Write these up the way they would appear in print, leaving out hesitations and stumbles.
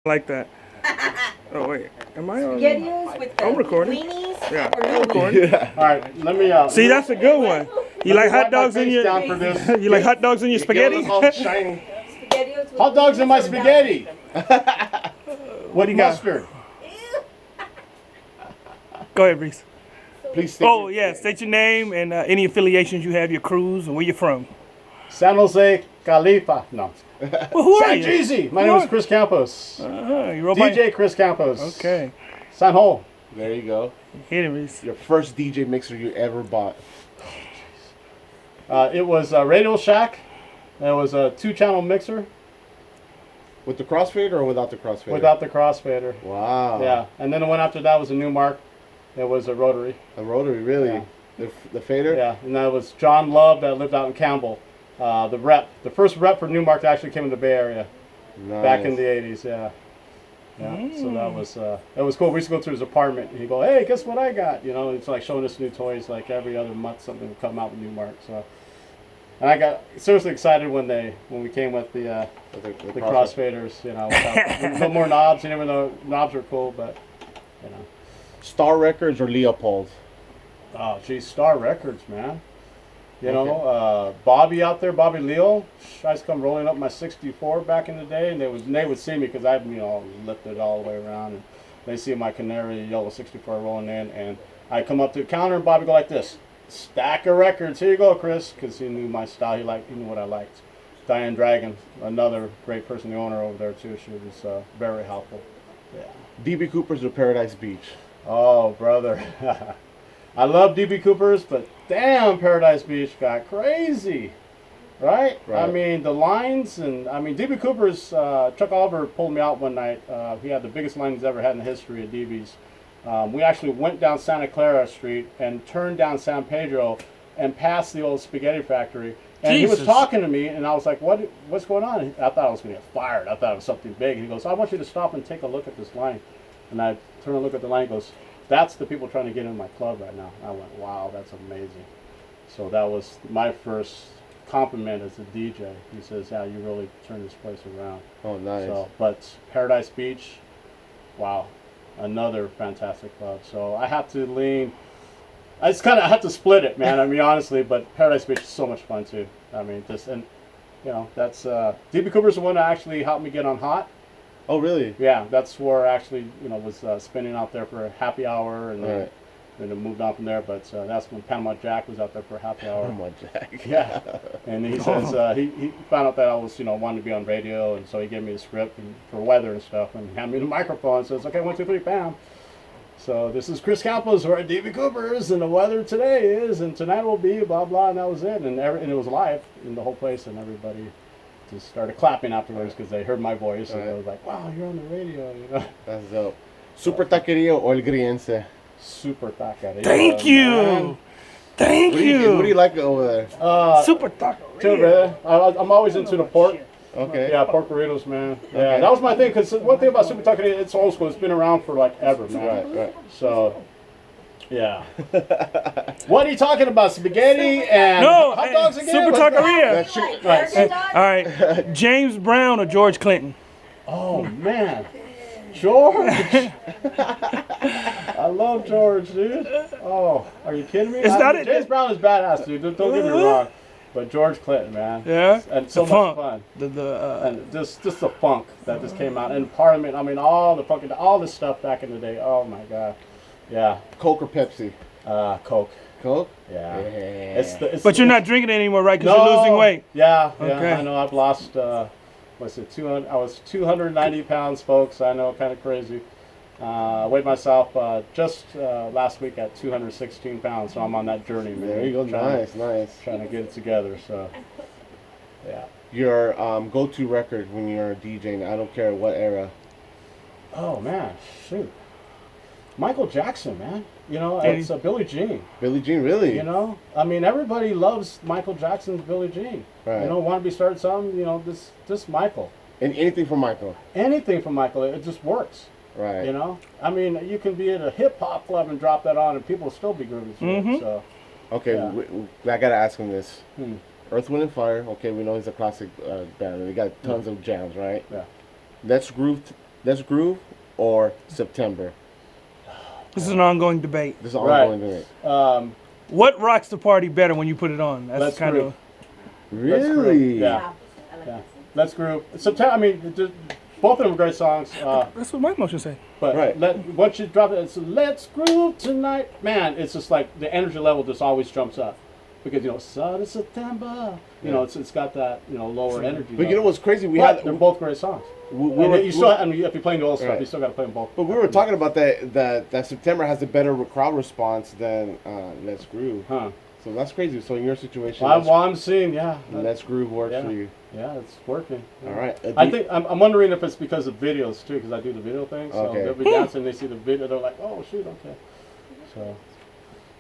Like that. Oh wait, am I on? SpaghettiOs with the I'm recording. weenies. Yeah, Or I'm no recording. Yeah. All right, let me. See, that's a good one. You like hot dogs in your? down for this. You like hot dogs in your spaghetti? Get all shiny. SpaghettiOs with Hot dogs in my weenies or spaghetti. What do you got? Mustard. Go ahead, Reese. Please state Oh your- yeah, state your name and any affiliations you have, your cruise, and where you're from. San Jose, Califa. No. Well, who are San you? Jeezy. My name is Cris Campos. You roll by- DJ Cris Campos. Okay. San Ho. There you go. Hit it, Reese. Your first DJ mixer you ever bought. It was Radio Shack. It was a 2-channel mixer With the crossfader or without the crossfader? without the crossfader. Wow. Yeah, and then the one after that was a Newmark. It was a rotary. A rotary, really? Yeah. The fader? Yeah, and that was John Love that lived out in Campbell. The first rep for Newmark that actually came in the Bay Area Nice. back in the 80s. Yeah. Yeah, so that was it was cool. We used to go to his apartment and he'd go, "Hey, guess what I got?" You know, it's like showing us new toys. Like every other month, something would come out with Newmark. So, and I got seriously excited when we came with the crossfaders. You know, without, no more knobs. And even though knobs are cool, but you know, Star Records or Leopold? oh geez, Star Records, man. You know, Bobby out there, Bobby Leo. I used to come rolling up my '64 back in the day, and they would see me because I, lifted all the way around, and they see my Canary yellow '64 rolling in, and I come up to the counter, and Bobby go like this, stack of records. Here you go, Chris, because he knew my style. He knew what I liked. Diane Dragon, another great person, the owner over there too. She was very helpful. Yeah. DB Cooper's or Paradise Beach? Oh, brother. I love DB Cooper's, but damn, Paradise Beach got crazy, right? I mean, the lines, and I mean, DB Cooper's, Chuck Oliver pulled me out one night. He had the biggest line he's ever had in the history of DB's. We actually went down Santa Clara Street and turned down San Pedro and past the old spaghetti factory. And he was talking to me, and I was like, what's going on? I thought I was going to get fired. I thought it was something big. And he goes, I want you to stop and take a look at this line. And I turn and look at the line, and goes, that's the people trying to get in my club right now. I went, wow, that's amazing. So that was my first compliment as a DJ. He says, yeah, you really turned this place around. Oh, nice. So, but Paradise Beach, wow, another fantastic club. So I have to lean. I have to split it, man. I mean, honestly, but Paradise Beach is so much fun too. I mean, that's DB Cooper's the one that actually helped me get on Hot. Oh, really? Yeah, that's where I actually, was spinning out there for a happy hour, and then it moved on from there. But that's when Panama Jack was out there for a happy hour. Panama Jack. Yeah, and he says he found out that I was, wanting to be on radio, and so he gave me the script for weather and stuff, and handed me the microphone. Says, okay, 1, 2, 3, bam. So this is Cris Campos, where DB Cooper's, and the weather today is, and tonight will be, blah blah, and that was it, and it was live in the whole place, and everybody just started clapping afterwards because they heard my voice, and they was like, wow, you're on the radio, That's dope. Super Taqueria or El Griense? Super taqueria. Thank you. Man. Thank you. What do you like over there? Super taco. Too, brother. I'm always into the pork. Okay. Yeah, pork burritos, man. Yeah, that was my thing, because one thing about Super Taqueria, it's old school. It's been around for like ever, man. Right. So, yeah. What are you talking about? Spaghetti and hot dogs again? Super Let's go. taqueria. Right. All right, James Brown or George Clinton? Oh, man. George. I love George, dude. Oh, are you kidding me? James Brown is badass, dude. Don't get me wrong. But George Clinton, man. Yeah. And so much fun. And just the funk that just came out. And Parliament, I mean, all this stuff back in the day. Oh, my God. Yeah. Coke or Pepsi? Coke. Coke? Yeah. But you're not drinking it anymore, right? Because you're losing weight. Yeah. Okay. I know. I've lost, 200? I was 290 pounds, folks. I know, kind of crazy. I weighed myself just last week at 216 pounds, so I'm on that journey, man. There you go. Nice. Trying to get it together, so yeah. Your go-to record when you're DJing, I don't care what era. Oh man, shoot. Michael Jackson, man. It's Billie Jean. Billie Jean, really? I mean, everybody loves Michael Jackson's Billie Jean. Right. Want to be started something, this Michael. And anything from Michael? Anything from Michael, it just works. Right. I mean, you can be at a hip hop club and drop that on, and people will still be grooving to it. So, okay, yeah. I gotta ask him this. Earth, Wind, and Fire. Okay, we know he's a classic band. They got tons of jams, right? Yeah. Let's Groove Let's Groove or September? This is an ongoing debate. This is an ongoing debate. What rocks the party better when you put it on? That's Let's kind Groove. of. Really? Yeah. I like Yeah. that. Let's Groove. September. I mean, both of them are great songs. That's what my motion say. But Right. once you drop it, it's Let's Groove Tonight. Man, it's just like the energy level just always jumps up. Because, you know, Sun is September. You know, it's got that, you know, lower energy. But you know what's crazy? They're both great songs. You still, I mean, if you're playing the old stuff, you still got to play them both. But we were talking about that September has a better crowd response than Let's Groove. Huh. So that's crazy. So in your situation, Well, I'm seeing, Let's Groove works for you. Yeah, it's working. All right. I think I'm wondering if it's because of videos too, because I do the video thing. So Okay. they'll be dancing, they see the video, they're like, oh shoot, okay. So.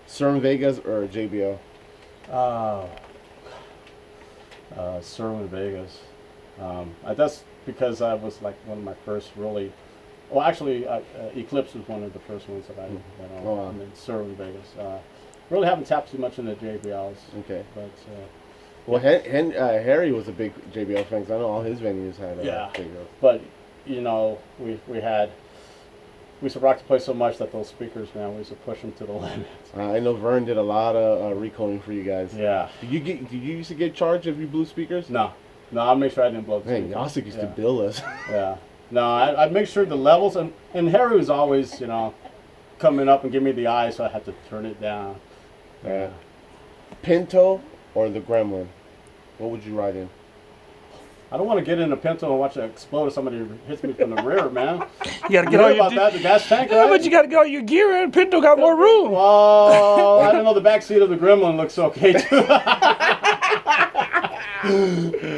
Certain Vegas or JBL? Serwin Vegas. That's because I was like one of my first really. Well, actually, Eclipse was one of the first ones that I went on, Oh, wow. and then Serwin Vegas. Really haven't tapped too much into JBLs. Okay. But Well, Harry was a big JBL fan, 'cause I know all his venues had JBL. But you know, we used to rock the place so much that those speakers, man, we used to push them to the limit. I know Vern did a lot of recoding for you guys. Yeah. Did you used to get charged if you blew speakers? No, I'll make sure I didn't blow the Hey, speakers. Yasik used to bill us. Yeah. No, I'd make sure the levels, and Harry was always, you know, coming up and give me the eye, so I had to turn it down. Yeah. Pinto or the Gremlin? What would you ride in? I don't want to get in a Pinto and watch it explode if somebody hits me from the rear, man. You gotta You get all heard your. about that, the gas tank, Yeah, right? but you gotta get all your gear in. Pinto got more room. Oh, I don't know. The back seat of the Gremlin looks okay too.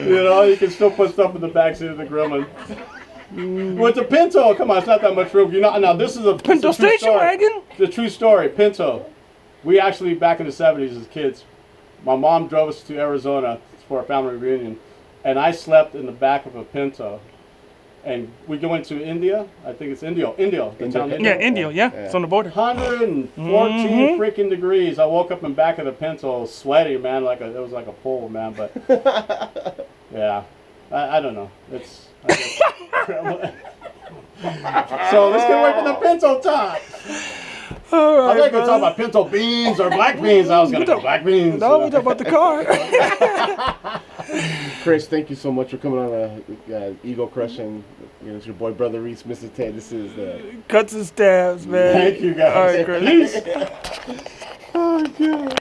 You know, you can still put stuff in the back seat of the Gremlin. With the Pinto, come on, it's not that much room. You know, now this is a Pinto true station story. wagon. The true story, Pinto. We actually back in the '70s as kids, my mom drove us to Arizona for a family reunion, and I slept in the back of a Pinto. And we go into India. I think it's Indio. The town Yeah, Indio. Yeah, it's on the border. 114 freaking degrees. I woke up in back of the Pinto, sweaty, man, it was like a pool, man. But yeah, I don't know. It's so let's get away from the Pinto top. All I right, think we're talking about pinto beans or black beans. I was gonna go black beans. No, we talk about the car. Chris, thank you so much for coming on Ego Crushen. You know, it's your boy, Brother Reese, Mr. Ted. This is the Cuts and stabs, man. Thank you guys. All right, Chris. Peace. Oh, God.